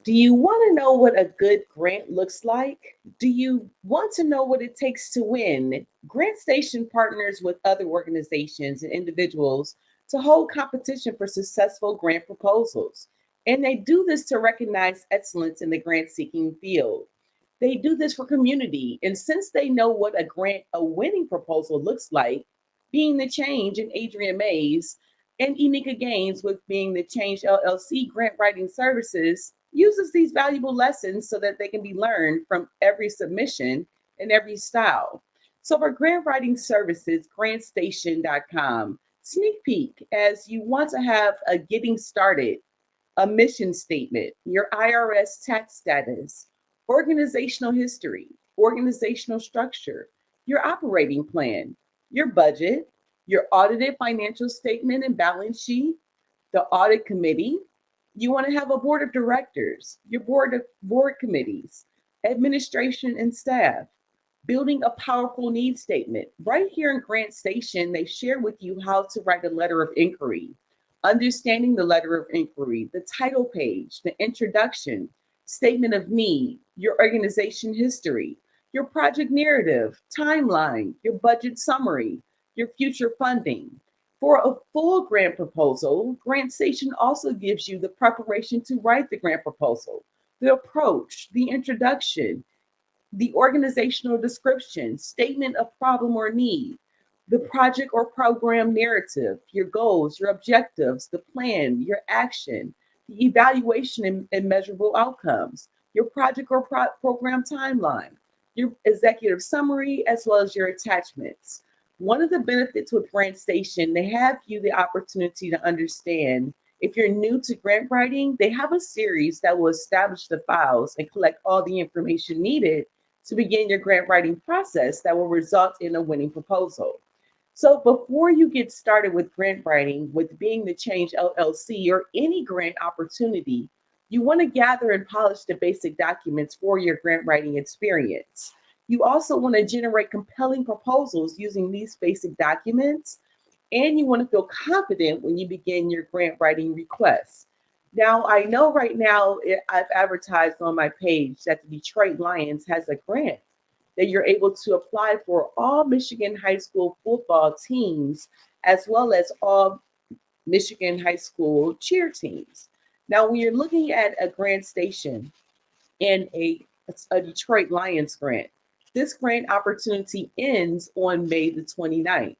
Do you want to know what a good grant looks like? Do you want to know what it takes to win? Grantstation partners with other organizations and individuals to hold competition for successful grant proposals. And they do this to recognize excellence in the grant seeking field. They do this for community. And since they know what a winning proposal looks like, being the change in Adriane Mayes and Enika Gaines with Being the Change LLC grant writing services uses these valuable lessons so that they can be learned from every submission and every style. So for grant writing services, grantstation.com, sneak peek as you want to have a getting started, a mission statement, your IRS tax status, organizational history, organizational structure, your operating plan, your budget, your audited financial statement and balance sheet, the audit committee. You want to have a board of directors, your board committees, administration and staff, building a powerful need statement. Right here in Grant Station, they share with you how to write a letter of inquiry, understanding the letter of inquiry, the title page, the introduction, statement of need, your organization history, your project narrative, timeline, your budget summary, your future funding. For a full grant proposal, GrantStation also gives you the preparation to write the grant proposal, the approach, the introduction, the organizational description, statement of problem or need, the project or program narrative, your goals, your objectives, the plan, your action, the evaluation and measurable outcomes, your project or program timeline, your executive summary, as well as your attachments. One of the benefits with Grant Station, they have you the opportunity to understand. If you're new to grant writing, they have a series that will establish the files and collect all the information needed to begin your grant writing process that will result in a winning proposal. So before you get started with grant writing, with Being the Change LLC or any grant opportunity, you want to gather and polish the basic documents for your grant writing experience. You also want to generate compelling proposals using these basic documents, and you want to feel confident when you begin your grant writing requests. Now, I know right now I've advertised on my page that the Detroit Lions has a grant that you're able to apply for all Michigan high school football teams, as well as all Michigan high school cheer teams. Now, when you're looking at a grant station and a Detroit Lions grant, this grant opportunity ends on May the 29th.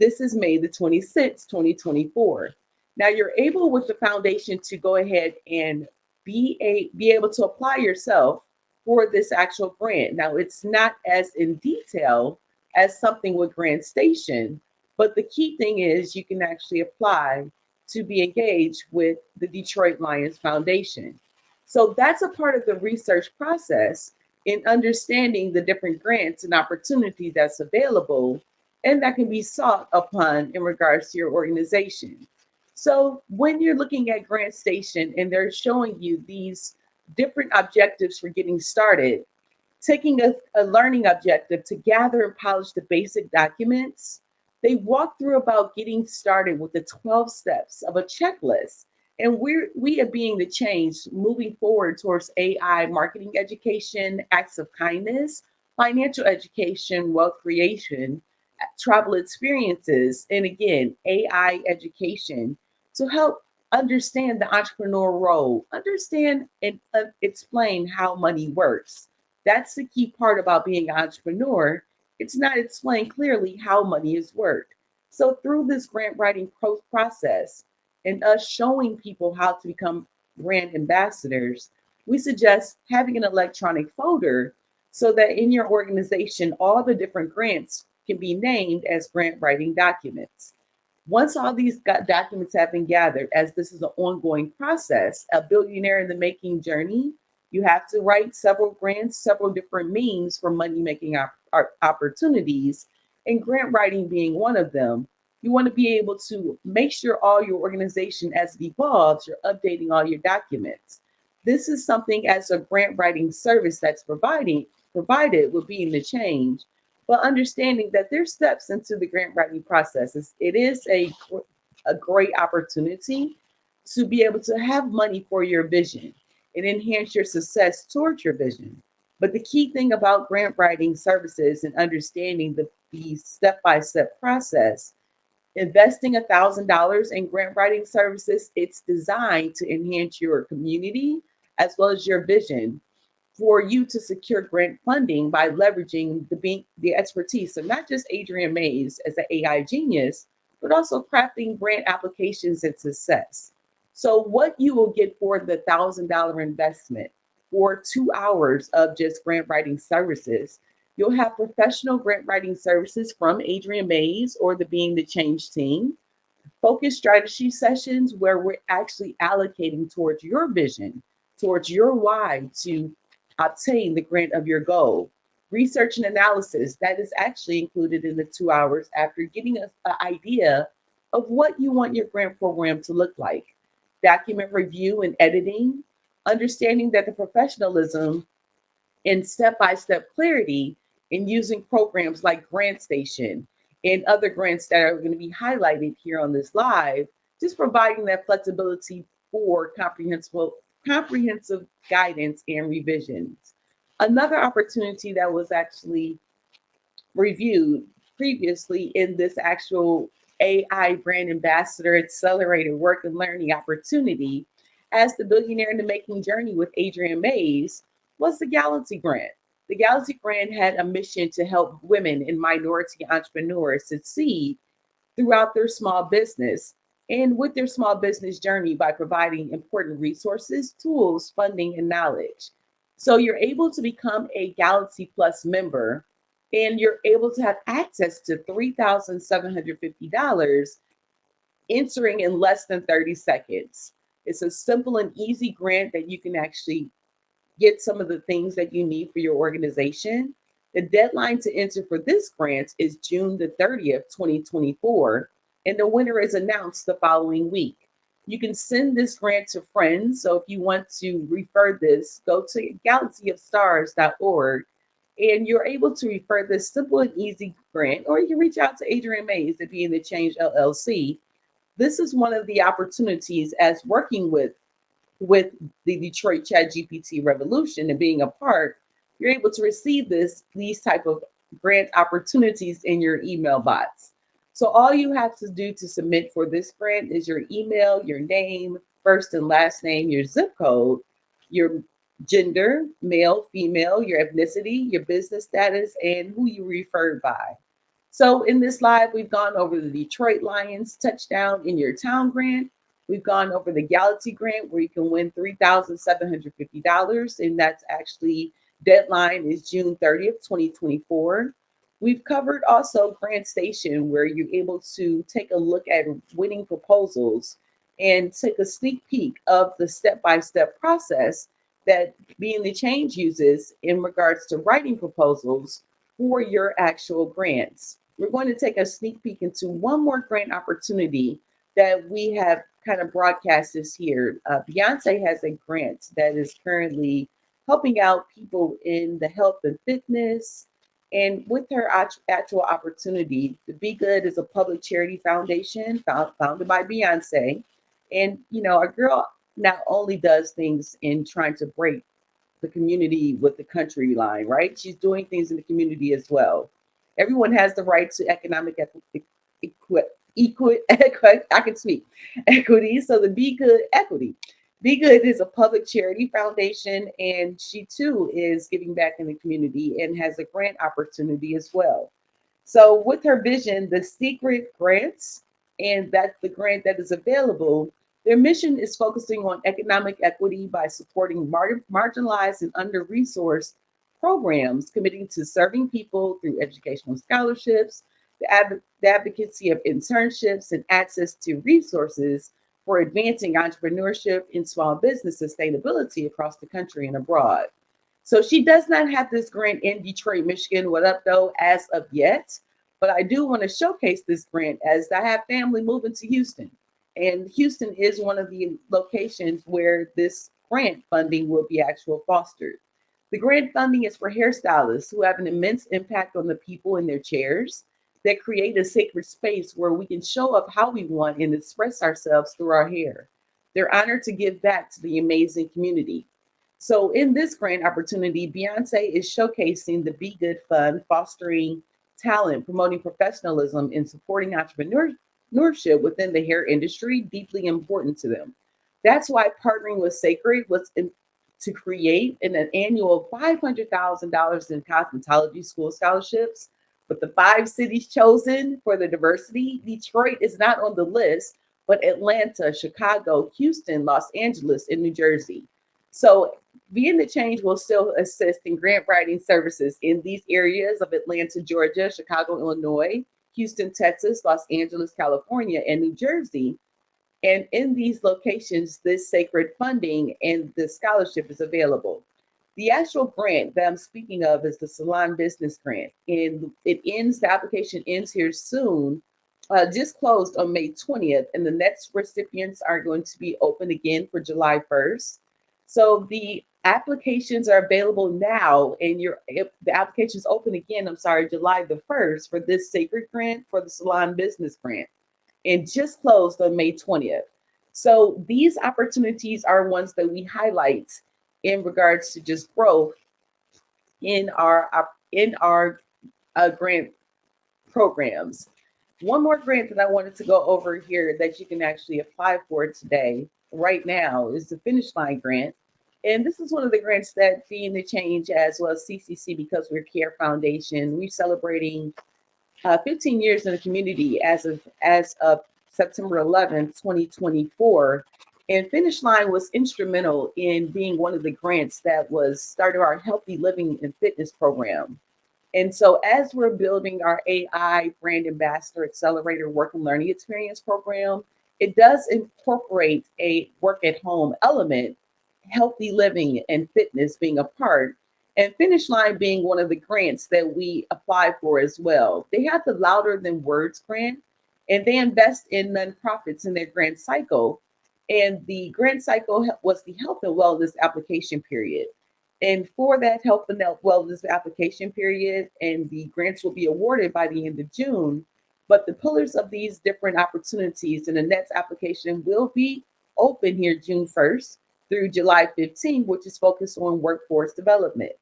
This is May the 26th, 2024. Now you're able with the foundation to go ahead and be able to apply yourself for this actual grant. Now it's not as in detail as something with Grant Station, but the key thing is you can actually apply to be engaged with the Detroit Lions Foundation. So that's a part of the research process in understanding the different grants and opportunities that's available and that can be sought upon in regards to your organization. So when you're looking at Grant Station and they're showing you these different objectives for getting started, taking a learning objective to gather and polish the basic documents, they walk through about getting started with the 12 steps of a checklist. And we are being the change, moving forward towards AI, marketing education, acts of kindness, financial education, wealth creation, travel experiences, and again, AI education to help understand the entrepreneur role, understand and explain how money works. That's the key part about being an entrepreneur. It's not explained clearly how money is worked. So through this grant writing process and us showing people how to become brand ambassadors, we suggest having an electronic folder so that in your organization, all the different grants can be named as grant writing documents. Once all these documents have been gathered, as this is an ongoing process, a billionaire in the making journey, you have to write several grants, several different means for money making opportunities, and grant writing being one of them. You want to be able to make sure all your organization, as it evolves, you're updating all your documents. This is something as a grant writing service that's provided with Being the Change, but understanding that there's steps into the grant writing process. It is a great opportunity to be able to have money for your vision. and enhance your success towards your vision. But the key thing about grant writing services and understanding the step-by-step process, investing $1,000 in grant writing services, it's designed to enhance your community as well as your vision for you to secure grant funding by leveraging the expertise of not just Adriane Mayes as an AI genius, but also crafting grant applications and success. So, what you will get for the $1,000 investment for 2 hours of just grant writing services, you'll have professional grant writing services from Adriane Mayes or the Being the Change team, focus strategy sessions where we're actually allocating towards your vision, towards your why to obtain the grant of your goal. Research and analysis that is actually included in the 2 hours after getting an idea of what you want your grant program to look like. Document review and editing, understanding that the professionalism and step-by-step clarity in using programs like Grantstation and other grants that are going to be highlighted here on this live, just providing that flexibility for comprehensive guidance and revisions. Another opportunity that was actually reviewed previously in this actual AI brand ambassador accelerated work and learning opportunity as the billionaire in the making journey with Adriane Mayes was the Galaxy Grant. The Galaxy Grant had a mission to help women and minority entrepreneurs succeed throughout their small business and with their small business journey by providing important resources, tools, funding, and knowledge. So you're able to become a Galaxy Plus member and you're able to have access to $3,750 entering in less than 30 seconds. It's a simple and easy grant that you can actually get some of the things that you need for your organization. The deadline to enter for this grant is June the 30th, 2024, and the winner is announced the following week. You can send this grant to friends. So if you want to refer this, go to galaxyofstars.org and you're able to refer this simple and easy grant, or you can reach out to Adriane Mayes at Being the Change LLC. This is one of the opportunities as working with the Detroit Chat GPT revolution and being a part, you're able to receive these type of grant opportunities in your email box. So all you have to do to submit for this grant is your email, your name, first and last name, your zip code, your gender, male, female, your ethnicity, your business status, and who you referred by. So in this live, we've gone over the Detroit Lions touchdown in your town grant. We've gone over the Galaxy Grant where you can win $3,750, and that's actually deadline is June 30th, 2024. We've covered also Grantstation where you're able to take a look at winning proposals and take a sneak peek of the step-by-step process that Being the Change uses in regards to writing proposals for your actual grants. We're going to take a sneak peek into one more grant opportunity that we have kind of broadcast this here. Beyonce has a grant that is currently helping out people in the health and fitness. And with her actual opportunity, the Be Good is a public charity foundation founded by Beyonce. And, you know, our girl not only does things in trying to break the community with the country line, right? She's doing things in the community as well. Everyone has the right to economic I can speak equity. So the Be Good Equity. Be Good is a public charity foundation, and she too is giving back in the community and has a grant opportunity as well. So with her vision, the secret grants, and that's the grant that is available, their mission is focusing on economic equity by supporting marginalized and under-resourced programs, committing to serving people through educational scholarships, the advocacy of internships, and access to resources for advancing entrepreneurship and small business sustainability across the country and abroad. So she does not have this grant in Detroit, Michigan. What up, though, as of yet? But I do want to showcase this grant as I have family moving to Houston. And Houston is one of the locations where this grant funding will be actually fostered. The grant funding is for hairstylists who have an immense impact on the people in their chairs that create a sacred space where we can show up how we want and express ourselves through our hair. They're honored to give back to the amazing community. So, in this grant opportunity, Beyonce is showcasing the Be Good Fund, fostering talent, promoting professionalism, and supporting entrepreneurship within the hair industry, deeply important to them. That's why partnering with Sacred to create an annual $500,000 in cosmetology school scholarships. With the five cities chosen for the diversity, Detroit is not on the list, but Atlanta, Chicago, Houston, Los Angeles, and New Jersey. So being the Change will still assist in grant writing services in these areas of Atlanta, Georgia, Chicago, Illinois, Houston, Texas, Los Angeles, California, and New Jersey. And in these locations, this sacred funding and the scholarship is available. The actual grant that I'm speaking of is the Salon Business Grant, and the application ends here soon, just closed on May 20th, and the next recipients are going to be open again for July 1st. So the applications are available now, and if the applications open again, I'm sorry, July the 1st for this sacred grant for the Salon Business Grant and just closed on May 20th. So these opportunities are ones that we highlight in regards to just growth in our grant programs. One more grant that I wanted to go over here that you can actually apply for today, right now, is the Finish Line Grant. And this is one of the grants that Being the Change, as well as CCC, because we're Care Foundation, we're celebrating 15 years in the community as of September 11th, 2024. And Finish Line was instrumental in being one of the grants that was started our healthy living and fitness program. And so, as we're building our AI brand ambassador accelerator work and learning experience program, it does incorporate a work at home element, healthy living and fitness being a part, and Finish Line being one of the grants that we apply for as well. They have the Louder Than Words grant, and they invest in nonprofits in their grant cycle. And the grant cycle was the health and wellness application period. And for that health and wellness application period, and the grants will be awarded by the end of June. But the pillars of these different opportunities and the next application will be open here June 1st through July 15th, which is focused on workforce development.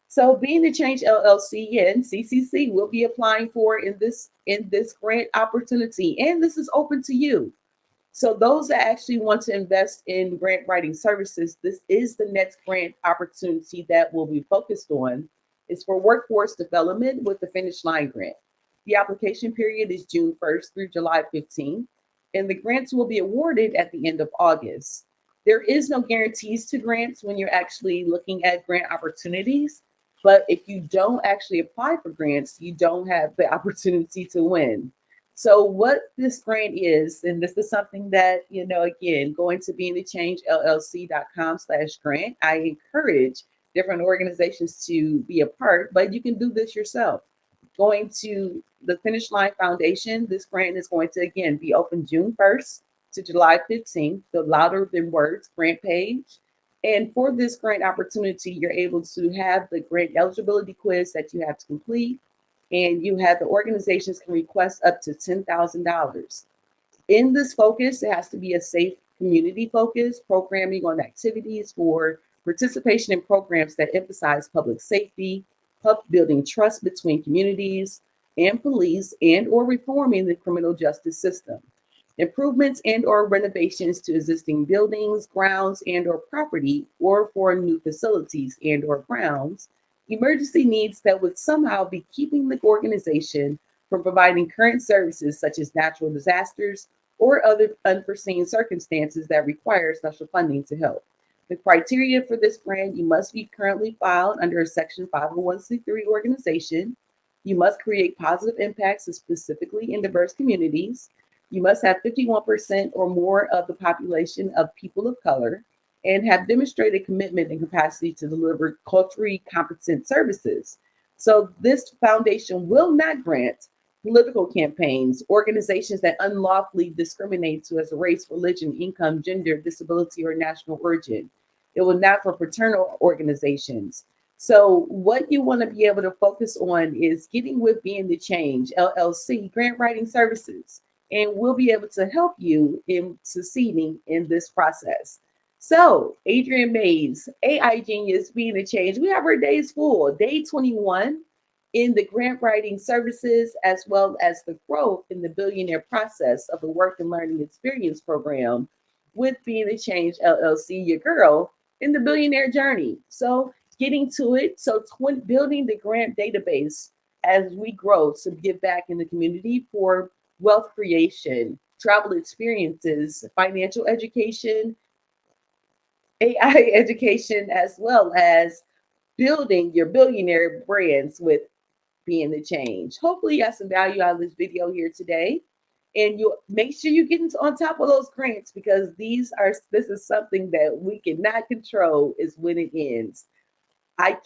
So Being the Change LLC and CCC will be applying for in this grant opportunity, and this is open to you. So those that actually want to invest in grant writing services, this is the next grant opportunity that will be focused on. It's for workforce development with the Finish Line Grant. The application period is June 1st through July 15th, and the grants will be awarded at the end of August. There is no guarantees to grants when you're actually looking at grant opportunities, but if you don't actually apply for grants, you don't have the opportunity to win. So what this grant is, and this is something that, again, going to beingthechangellc.com/grant, I encourage different organizations to be a part, but you can do this yourself. Going to the Finish Line Foundation, this grant is going to, again, be open June 1st to July 15th, the Louder Than Words grant page. And for this grant opportunity, you're able to have the grant eligibility quiz that you have to complete, and you have the organizations can request up to $10,000. In this focus, it has to be a safe community focus, programming on activities for participation in programs that emphasize public safety, help building trust between communities and police, and or reforming the criminal justice system. Improvements and or renovations to existing buildings, grounds, and or property, or for new facilities and or grounds, emergency needs that would somehow be keeping the organization from providing current services such as natural disasters or other unforeseen circumstances that require special funding to help. The criteria for this grant: you must be currently filed under a Section 501c3 organization. You must create positive impacts specifically in diverse communities. You must have 51% or more of the population of people of color and have demonstrated commitment and capacity to deliver culturally competent services. So this foundation will not grant political campaigns, organizations that unlawfully discriminate to as a race, religion, income, gender, disability, or national origin. It will not for fraternal organizations. So what you want to be able to focus on is getting with Being the Change LLC grant writing services, and we'll be able to help you in succeeding in this process. So, Adriane Mayes, AI genius, being a change. We have our days full. Day 21 in the grant writing services, as well as the growth in the billionaire process of the work and learning experience program with Being a Change LLC, your girl in the billionaire journey. So, getting to it. So, building the grant database as we grow to give back in the community for wealth creation, travel experiences, financial education, AI education, as well as building your billionaire brands with Being the Change. Hopefully, you got some value out of this video here today. And you make sure you get on top of those grants because this is something that we cannot control is when it ends. I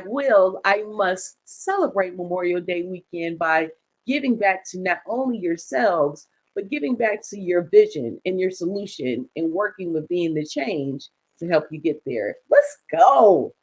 will, I must celebrate Memorial Day weekend by giving back to not only yourselves, but giving back to your vision and your solution and working with Being the Change to help you get there. Let's go.